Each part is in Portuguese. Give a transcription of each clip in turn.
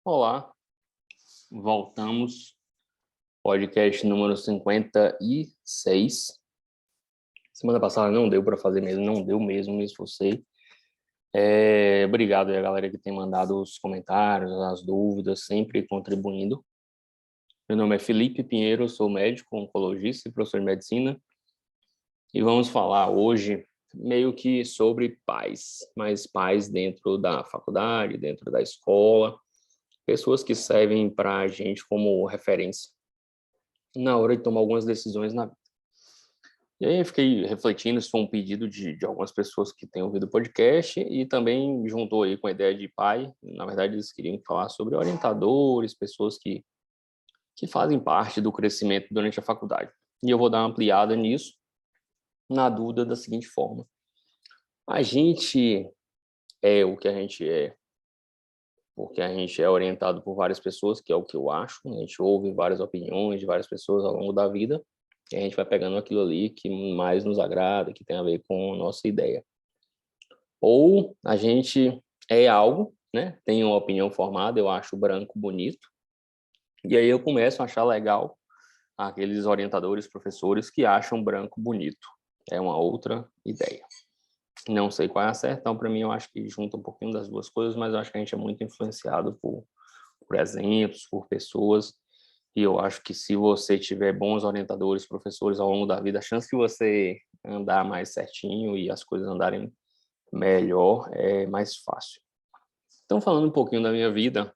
Olá, voltamos, podcast número 56. Semana passada não deu para fazer mesmo, não deu mesmo, me esforcei. Obrigado aí a galera que tem mandado os comentários, as dúvidas, sempre contribuindo. Meu nome é Felipe Pinheiro, sou médico, oncologista e professor de medicina. E vamos falar hoje meio que sobre pais, mas pais dentro da faculdade, dentro da escola, pessoas que servem para a gente como referência na hora de tomar algumas decisões na vida. E aí eu fiquei refletindo, isso foi um pedido de algumas pessoas que têm ouvido o podcast e também juntou aí com a ideia de pai. Na verdade, eles queriam falar sobre orientadores, pessoas que fazem parte do crescimento durante a faculdade. E eu vou dar uma ampliada nisso, na dúvida da seguinte forma. A gente é o que a gente é, porque a gente é orientado por várias pessoas, que é o que eu acho. A gente ouve várias opiniões de várias pessoas ao longo da vida, e a gente vai pegando aquilo ali que mais nos agrada, que tem a ver com a nossa ideia. Ou a gente é algo, né? Tem uma opinião formada, eu acho branco bonito, e aí eu começo a achar legal aqueles orientadores, professores que acham branco bonito. É uma outra ideia. Não sei qual é a certa, então para mim eu acho que junta um pouquinho das duas coisas, mas eu acho que a gente é muito influenciado por exemplos, por pessoas, e eu acho que se você tiver bons orientadores, professores ao longo da vida, a chance de você andar mais certinho e as coisas andarem melhor é mais fácil. Então, falando um pouquinho da minha vida,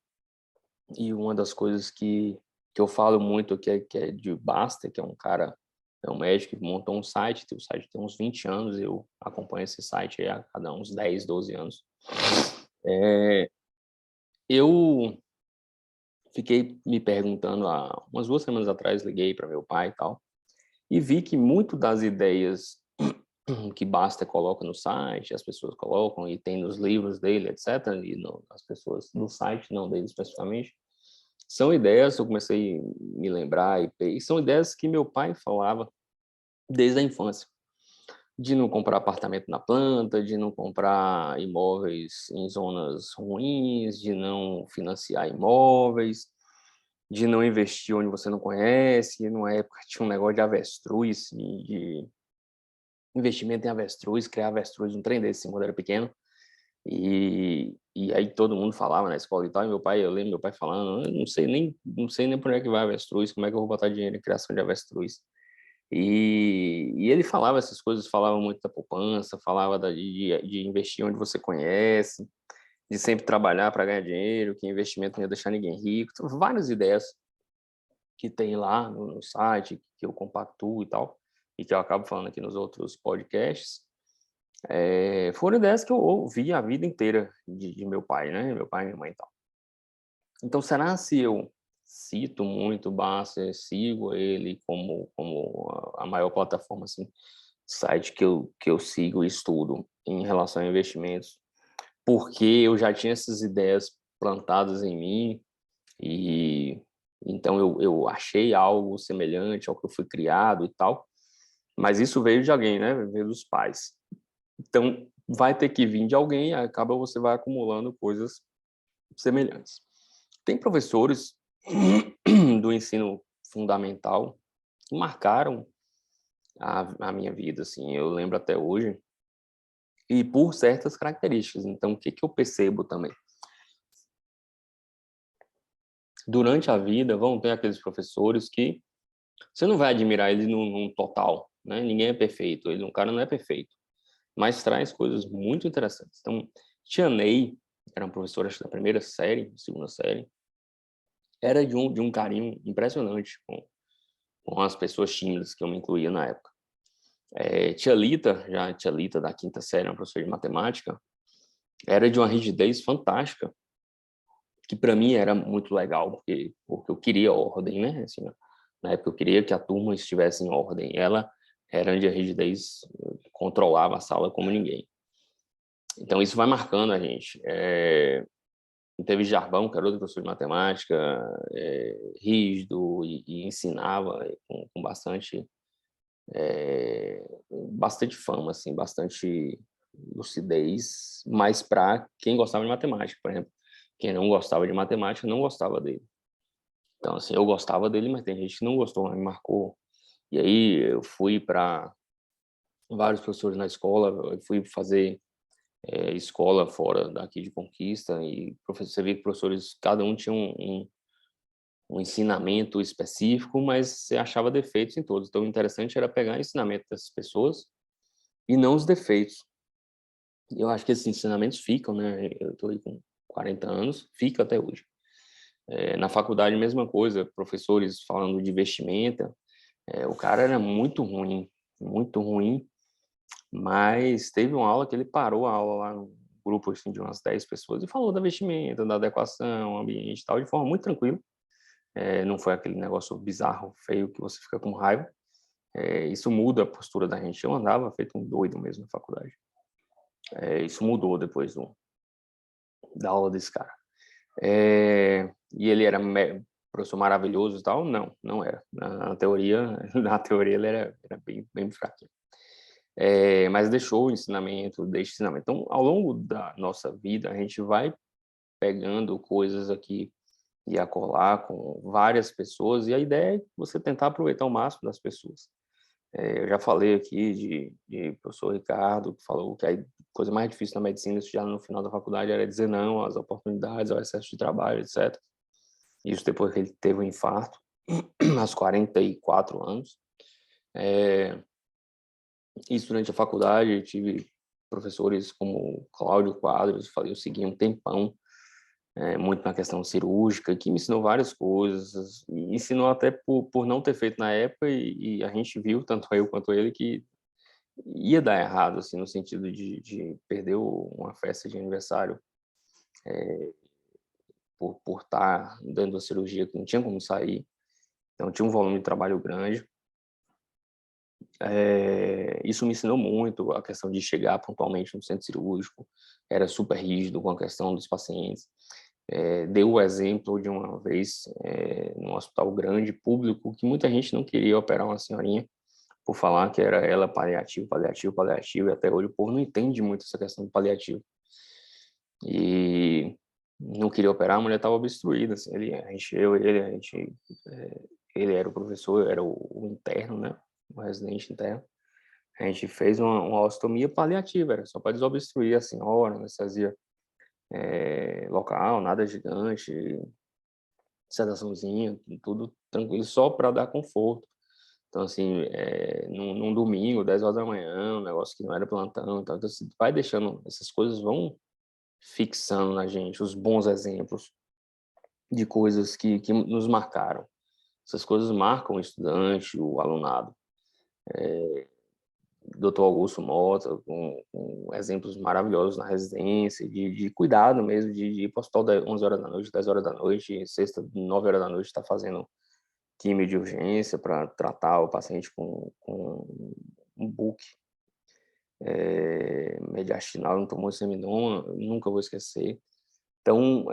e uma das coisas que eu falo muito que é de Basta, que é um cara, é um médico que montou um site, o site tem uns 20 anos, eu acompanho esse site aí há cada uns 10, 12 anos. Eu fiquei me perguntando há umas 2 semanas atrás, liguei para meu pai e tal, e vi que muito das ideias que Basta coloca no site, as pessoas colocam e tem nos livros dele, etc., e as pessoas no site, não dele especificamente, são ideias, eu comecei a me lembrar, e são ideias que meu pai falava desde a infância, de não comprar apartamento na planta, de não comprar imóveis em zonas ruins, de não financiar imóveis, de não investir onde você não conhece. Numa época tinha um negócio de avestruz, de investimento em avestruz, criar avestruz, um trem desse, quando eu era pequeno. E aí todo mundo falava na escola e tal, e meu pai, eu lembro meu pai falando, eu não sei nem por onde é que vai avestruz, como é que eu vou botar dinheiro em criação de avestruz. E ele falava essas coisas, falava muito da poupança, falava de investir onde você conhece, de sempre trabalhar para ganhar dinheiro, que investimento não ia deixar ninguém rico. Então, várias ideias que tem lá no site, que eu compactuo e tal, e que eu acabo falando aqui nos outros podcasts, foram ideias que eu ouvi a vida inteira de meu pai, né? Meu pai e minha mãe e tal. Então, será se eu cito muito o Basser, sigo ele como a maior plataforma, assim, site que eu sigo e estudo em relação a investimentos, porque eu já tinha essas ideias plantadas em mim e então eu achei algo semelhante ao que eu fui criado e tal, mas isso veio de alguém, né? Veio dos pais. Então, vai ter que vir de alguém, acaba você vai acumulando coisas semelhantes. Tem professores do ensino fundamental que marcaram a minha vida, assim, eu lembro até hoje, e por certas características. Então, o que eu percebo também? Durante a vida, vão ter aqueles professores que você não vai admirar ele num total, né? Ninguém é perfeito, o cara não é perfeito, mas traz coisas muito interessantes. Então, Tia Ney, era uma professora acho, da primeira série, segunda série, era de um carinho impressionante com as pessoas tímidas que eu me incluía na época. Tia Lita, já a Tia Lita da quinta série, uma professora de matemática, era de uma rigidez fantástica, que para mim era muito legal, porque eu queria ordem, né? Assim, na época eu queria que a turma estivesse em ordem. Ela era de rigidez, controlava a sala como ninguém. Então isso vai marcando a gente. Teve Jarbão, que era outro professor de matemática, rígido e ensinava com bastante fama, assim, bastante lucidez, mas para quem gostava de matemática, por exemplo. Quem não gostava de matemática não gostava dele. Então, assim, eu gostava dele, mas tem gente que não gostou, me marcou. E aí eu fui para vários professores na escola, eu fui fazer escola fora daqui de Conquista, e você vê que professores, cada um tinha um ensinamento específico, mas você achava defeitos em todos. Então, o interessante era pegar o ensinamento dessas pessoas e não os defeitos. E eu acho que esses ensinamentos ficam, né? Eu estou aí com 40 anos, fica até hoje. Na faculdade, mesma coisa, professores falando de vestimenta, o cara era muito ruim, mas teve uma aula que ele parou a aula lá no grupo assim, de umas 10 pessoas e falou da vestimenta, da adequação, ambiente e tal, de forma muito tranquila. Não foi aquele negócio bizarro, feio, que você fica com raiva. Isso muda a postura da gente. Eu andava feito um doido mesmo na faculdade. Isso mudou depois da aula desse cara. E ele era professor maravilhoso e tal? Não, não era. Na teoria, na teoria ele era bem fraquinho. Mas deixou o ensinamento, deixa o ensinamento. Então, ao longo da nossa vida, a gente vai pegando coisas aqui e acolá com várias pessoas, e a ideia é você tentar aproveitar o máximo das pessoas. Eu já falei aqui de professor Ricardo, que falou que a coisa mais difícil na medicina, isso já no final da faculdade, era dizer não às oportunidades, ao excesso de trabalho, etc. Isso depois que ele teve um infarto, aos 44 anos. Isso durante a faculdade, eu tive professores como Cláudio Quadros, eu segui um tempão, muito na questão cirúrgica, que me ensinou várias coisas, e ensinou até por não ter feito na época, e a gente viu, tanto eu quanto ele, que ia dar errado, assim, no sentido de perder uma festa de aniversário por estar dando a cirurgia que não tinha como sair. Então, tinha um volume de trabalho grande. Isso me ensinou muito a questão de chegar pontualmente no centro cirúrgico, era super rígido com a questão dos pacientes. Deu o exemplo de uma vez, num hospital grande, público, que muita gente não queria operar uma senhorinha, por falar que era ela paliativo, paliativo, paliativo, e até hoje o povo não entende muito essa questão do paliativo. E não queria operar, a mulher estava obstruída, assim, a gente, ele era o professor, eu era o interno, né, o residente interno. A gente fez uma ostomia paliativa, era só para desobstruir a senhora, anestesia local, nada gigante, sedaçãozinha, tudo tranquilo, só para dar conforto. Então, assim, num domingo, 10 horas da manhã, um negócio que não era plantão, então assim, vai deixando, essas coisas vão fixando na gente, os bons exemplos de coisas que nos marcaram. Essas coisas marcam o estudante, o alunado. Dr. Augusto Mota, com exemplos maravilhosos na residência, de cuidado mesmo, de ir para o hospital 11 horas da noite, 10 horas da noite, sexta, 9 horas da noite, está fazendo quimio de urgência para tratar o paciente com um book mediastinal, um tumor seminoma, nunca vou esquecer. Então,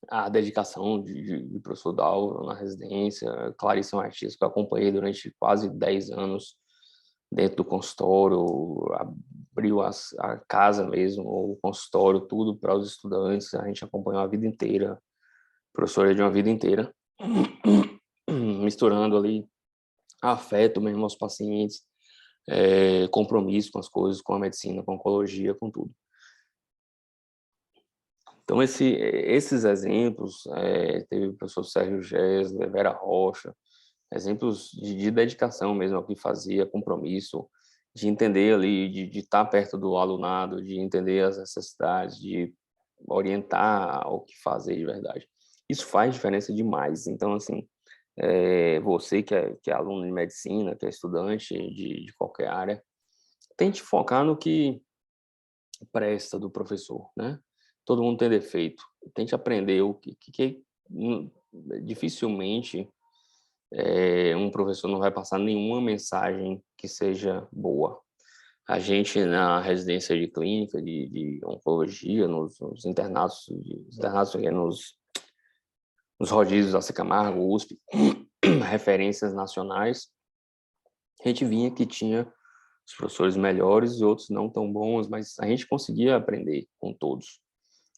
a dedicação de professor Dalva na residência, Clarice Martins, que eu acompanhei durante quase 10 anos dentro do consultório, abriu a casa mesmo, o consultório, tudo para os estudantes, a gente acompanhou a vida inteira, professora de uma vida inteira, misturando ali afeto mesmo aos pacientes, compromisso com as coisas, com a medicina, com a oncologia, com tudo. Então, esses exemplos, teve o professor Sérgio Gessler, Vera Rocha, exemplos de dedicação mesmo ao que fazia, compromisso, de entender ali, de estar perto do alunado, de entender as necessidades, de orientar o que fazer de verdade. Isso faz diferença demais. Então, assim, você que é aluno de medicina, que é estudante de qualquer área, tente focar no que presta do professor, né? Todo mundo tem defeito. Tente aprender o que dificilmente um professor não vai passar nenhuma mensagem que seja boa. A gente, na residência de clínica, de oncologia, nos internatos, nos rodízios da Camargo, USP, referências nacionais, a gente vinha que tinha os professores melhores e outros não tão bons, mas a gente conseguia aprender com todos.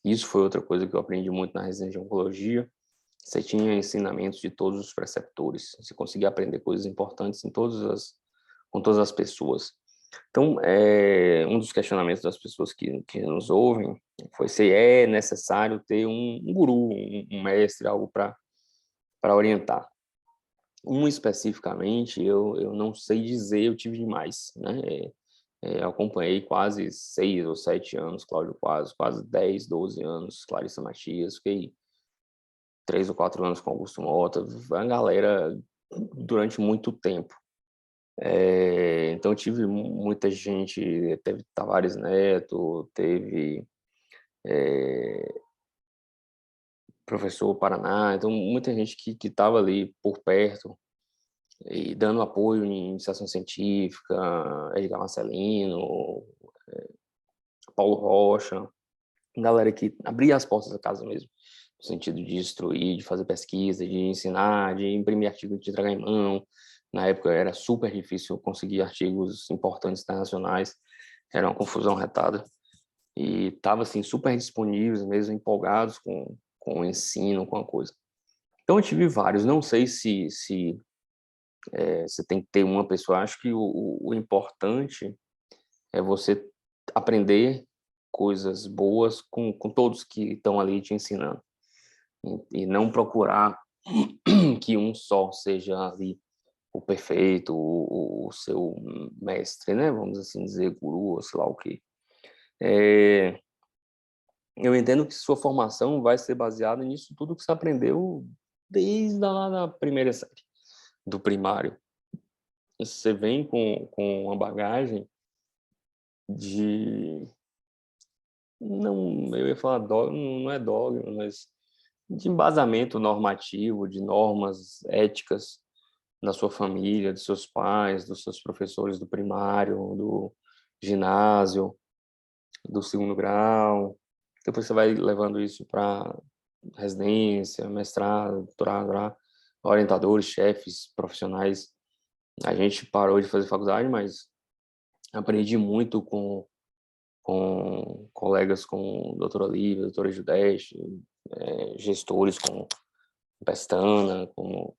Isso foi outra coisa que eu aprendi muito na residência de oncologia. Você tinha ensinamentos de todos os preceptores. Você conseguia aprender coisas importantes com todas as pessoas. Então, um dos questionamentos das pessoas que nos ouvem foi se é necessário ter um guru, um mestre, algo para orientar. Especificamente, eu não sei dizer, eu tive demais, né? Eu acompanhei quase 6 ou 7 anos, Cláudio quase 10, 12 anos, Clarissa Matias, fiquei 3 ou 4 anos com Augusto Mota, a galera durante muito tempo. Então, tive muita gente, teve Tavares Neto, teve professor Paraná, então muita gente que estava ali por perto e dando apoio em iniciação científica, Edgar Marcelino, Paulo Rocha, galera que abria as portas da casa mesmo, no sentido de instruir, de fazer pesquisa, de ensinar, de imprimir artigo, de entregar em mão. Na época era super difícil conseguir artigos importantes internacionais, era uma confusão retada. E estava assim, super disponíveis, mesmo empolgados com o ensino, com a coisa. Então eu tive vários, não sei se você tem que ter uma pessoa, acho que o importante é você aprender coisas boas com todos que estão ali te ensinando. E não procurar que um só seja ali o perfeito, o seu mestre, né? Vamos assim dizer, guru, ou sei lá o quê. Eu entendo que sua formação vai ser baseada nisso tudo que você aprendeu desde lá da primeira série, do primário. Você vem com uma bagagem de... Não, eu ia falar dogma, não é dogma, mas de embasamento normativo, de normas éticas da sua família, dos seus pais, dos seus professores do primário, do ginásio, do segundo grau. Depois você vai levando isso para residência, mestrado, doutorado, orientadores, chefes, profissionais. A gente parou de fazer faculdade, mas aprendi muito com colegas como a doutora Lívia, a doutora Judeste, gestores como Pestana, como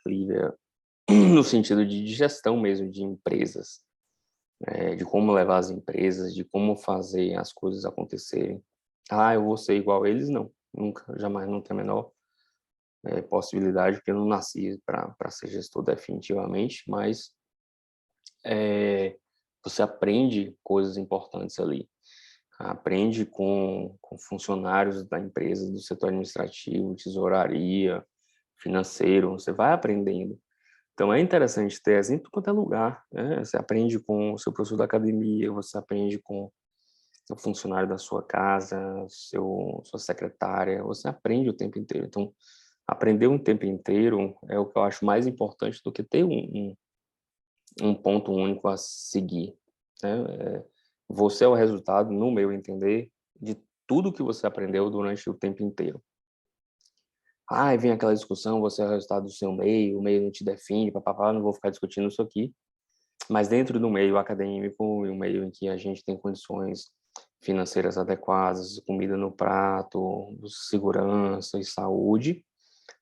Lívia, no sentido de gestão mesmo de empresas, de como levar as empresas, de como fazer as coisas acontecerem. Ah, eu vou ser igual a eles? Não, nunca, jamais, não tem a menor possibilidade, porque eu não nasci para ser gestor definitivamente, mas você aprende coisas importantes ali. Aprende com funcionários da empresa, do setor administrativo, tesouraria, financeiro, você vai aprendendo. Então, é interessante ter exemplo em quanto é lugar, né? Você aprende com o seu professor da academia, você aprende com o funcionário da sua casa, sua secretária, você aprende o tempo inteiro. Então, aprender um tempo inteiro é o que eu acho mais importante do que ter um ponto único a seguir, né? Você é o resultado, no meu entender, de tudo que você aprendeu durante o tempo inteiro. Ah, vem aquela discussão, você é o resultado do seu meio, o meio não te define, papapá, não vou ficar discutindo isso aqui. Mas dentro do meio acadêmico, e um meio em que a gente tem condições financeiras adequadas, comida no prato, segurança e saúde,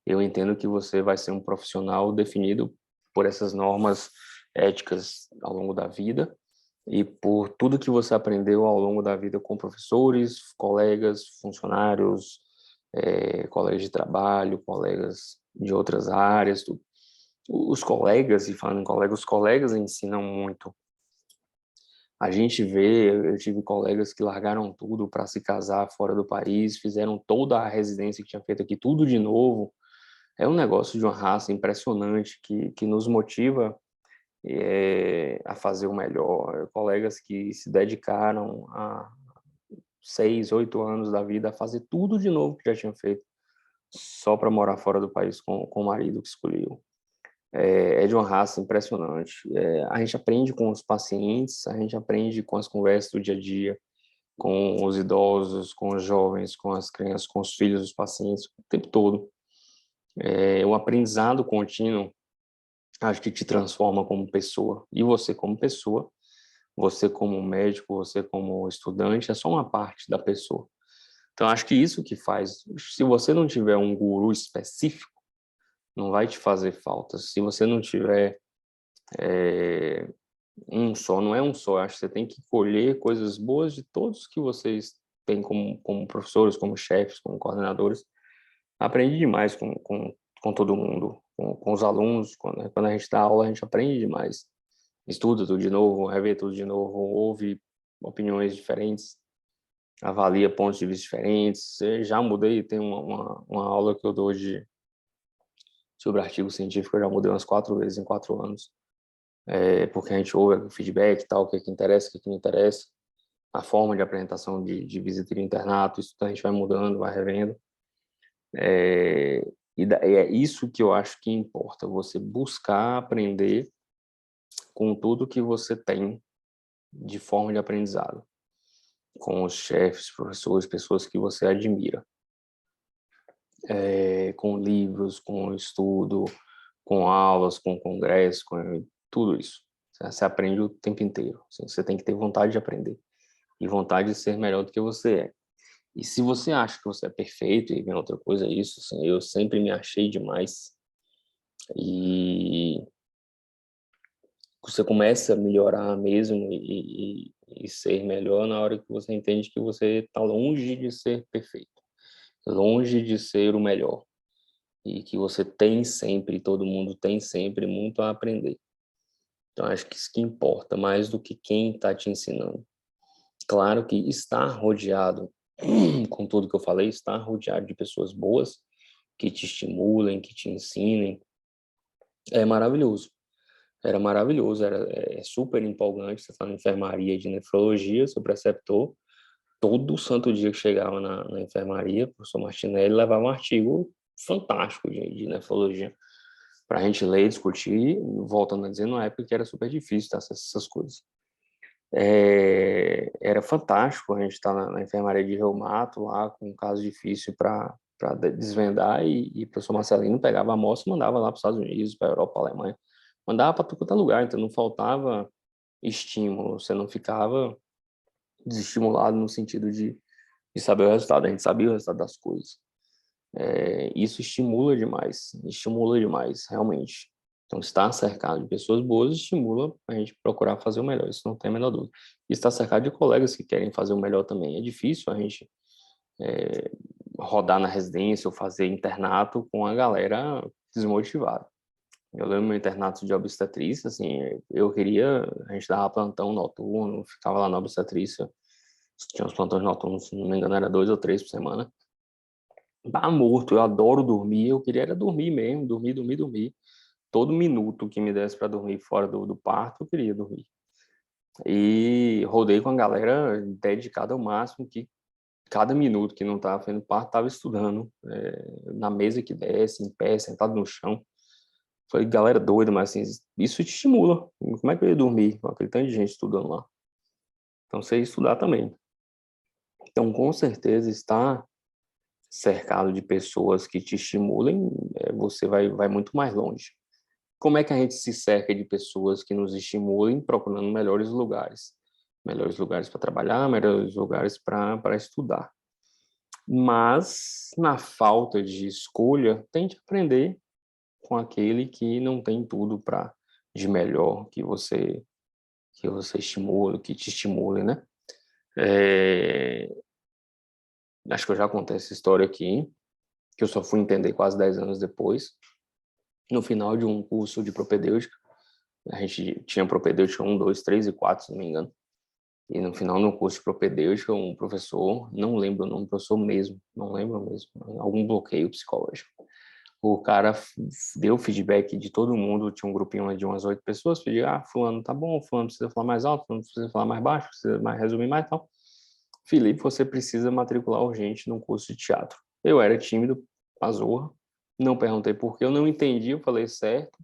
eu entendo que você vai ser um profissional definido por essas normas éticas ao longo da vida e por tudo que você aprendeu ao longo da vida com professores, colegas, funcionários, colegas de trabalho, colegas de outras áreas, tudo. Os colegas, e falando em colegas, os colegas ensinam muito. A gente vê, eu tive colegas que largaram tudo para se casar fora do país, fizeram toda a residência que tinha feito aqui, tudo de novo. É um negócio de uma raça impressionante que nos motiva a fazer o melhor. Colegas que se dedicaram a 6, 8 anos da vida a fazer tudo de novo que já tinham feito, só para morar fora do país com o marido que escolheu. É de uma raça impressionante. A gente aprende com os pacientes, a gente aprende com as conversas do dia a dia, com os idosos, com os jovens, com as crianças, com os filhos dos pacientes, o tempo todo. O aprendizado contínuo, acho que te transforma como pessoa. E você, como pessoa, Você como médico, você como estudante, é só uma parte da pessoa. Então, acho que isso que faz. Se você não tiver um guru específico, não vai te fazer falta. Se você não tiver um só, não é um só. Acho que você tem que colher coisas boas de todos que vocês têm como professores, como chefes, como coordenadores. Aprende demais com todo mundo, com os alunos. Quando a gente dá aula, a gente aprende demais. Estuda tudo de novo, revê tudo de novo, ouve opiniões diferentes, avalia pontos de vista diferentes. Eu já mudei, tem uma aula que eu dou sobre artigo científico, eu já mudei umas 4 vezes em 4 anos. Porque a gente ouve o feedback e tal, o que interessa, o que não interessa. A forma de apresentação de visita de internato, isso a gente vai mudando, vai revendo. E é isso que eu acho que importa, você buscar aprender com tudo que você tem de forma de aprendizado, com os chefes, professores, pessoas que você admira, com livros, com estudo, com aulas, com congresso, com tudo isso. Você aprende o tempo inteiro. Você tem que ter vontade de aprender e vontade de ser melhor do que você é. E se você acha que você é perfeito e vem outra coisa, é isso, assim, eu sempre me achei demais. E você começa a melhorar mesmo e ser melhor na hora que você entende que você está longe de ser perfeito, longe de ser o melhor. E que você tem sempre, todo mundo tem sempre muito a aprender. Então, acho que isso que importa mais do que quem está te ensinando. Claro que estar rodeado, com tudo que eu falei, estar rodeado de pessoas boas, que te estimulem, que te ensinem, é maravilhoso. Era maravilhoso, é super empolgante. Você está na enfermaria de nefrologia, seu preceptor, todo santo dia que chegava na enfermaria, o professor Martinelli levava um artigo fantástico de nefrologia para a gente ler, discutir, voltando a dizer, numa época que era super difícil essas coisas. Era fantástico a gente estar na enfermaria de reumato lá com um caso difícil para desvendar e o professor Marcelino pegava a amostra e mandava lá para os Estados Unidos, para a Europa, para a Alemanha, mandava para todo lugar, então não faltava estímulo, você não ficava desestimulado no sentido de saber o resultado, a gente sabia o resultado das coisas. Isso estimula demais, realmente. Então, estar cercado de pessoas boas estimula a gente procurar fazer o melhor, isso não tem a menor dúvida. E estar cercado de colegas que querem fazer o melhor também. É difícil a gente rodar na residência ou fazer internato com a galera desmotivada. Eu lembro meu internato de obstetrícia, assim, a gente dava plantão noturno, ficava lá na obstetrícia, tinha uns plantões noturnos, se não me engano, era 2 ou 3 por semana. Bah, morto, eu adoro dormir, eu queria era dormir mesmo, dormir. Todo minuto que me desse para dormir fora do parto, eu queria dormir. E rodei com a galera dedicada ao máximo, que cada minuto que não estava fazendo parto, estava estudando, na mesa que desce, em pé, sentado no chão. Falei, galera doida, mas assim, isso te estimula. Como é que eu ia dormir com aquele tanto de gente estudando lá? Então, você ia estudar também. Então, com certeza, estar cercado de pessoas que te estimulem, você vai muito mais longe. Como é que a gente se cerca de pessoas que nos estimulem procurando melhores lugares? Melhores lugares para trabalhar, melhores lugares para estudar. Mas, na falta de escolha, tente aprender com aquele que não tem tudo de melhor que você estimule, que te estimule, né? Acho que eu já contei essa história aqui, que eu só fui entender quase 10 anos depois, no final de um curso de propedêutica. A gente tinha propedêutica 1, 2, 3 e 4, se não me engano. E no final do curso de propedêutica, um professor, não lembro o nome do professor mesmo, não lembro mesmo, algum bloqueio psicológico. O cara deu feedback de todo mundo, tinha um grupinho de umas 8 pessoas, pediu, fulano tá bom, fulano precisa falar mais alto, fulano precisa falar mais baixo, precisa resumir mais e tal. Felipe, você precisa matricular urgente num curso de teatro. Eu era tímido, a zorra, não perguntei por quê, eu não entendi, eu falei certo.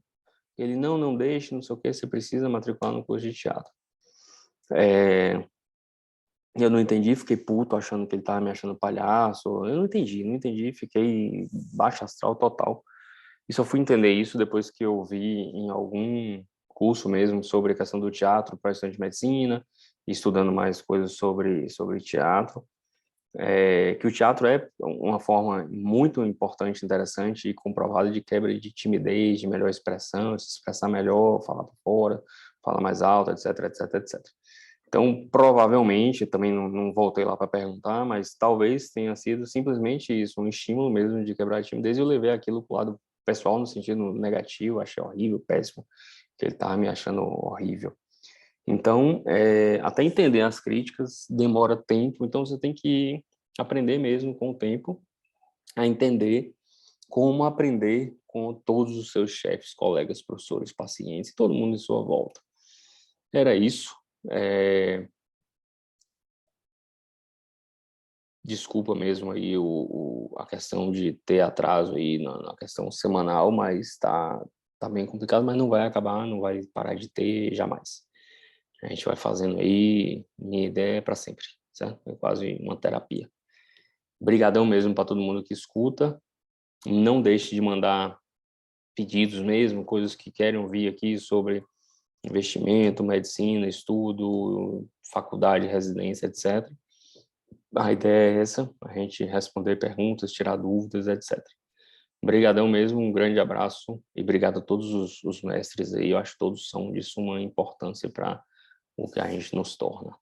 Ele, não deixe, não sei o que, você precisa matricular no curso de teatro. Eu não entendi, fiquei puto, achando que ele tava me achando palhaço. Eu não entendi, fiquei baixo astral total. E só fui entender isso depois que eu vi em curso mesmo sobre a questão do teatro para estudante de medicina, estudando mais coisas sobre teatro, que o teatro é uma forma muito importante, interessante e comprovada de quebra de timidez, de melhor expressão, se expressar melhor, falar para fora, falar mais alto, etc, etc, etc. Então, provavelmente, também não voltei lá para perguntar, mas talvez tenha sido simplesmente isso, um estímulo mesmo de quebrar a timidez, e eu levei aquilo para o lado pessoal, no sentido negativo, achei horrível, péssimo, que ele estava me achando horrível. Então, até entender as críticas demora tempo, então você tem que aprender mesmo com o tempo a entender como aprender com todos os seus chefes, colegas, professores, pacientes, todo mundo em sua volta. Era isso. Desculpa mesmo aí a questão de ter atraso aí na questão semanal, mas tá bem complicado, mas não vai acabar, não vai parar de ter jamais. A gente vai fazendo aí, minha ideia é para sempre, certo? É quase uma terapia. Obrigadão mesmo para todo mundo que escuta. Não deixe de mandar pedidos mesmo, coisas que querem ouvir aqui sobre investimento, medicina, estudo, faculdade, residência, etc. A ideia é essa, a gente responder perguntas, tirar dúvidas, etc. Obrigadão mesmo, um grande abraço e obrigado a todos os mestres aí. Eu acho que todos são de suma importância para o que a gente nos torna.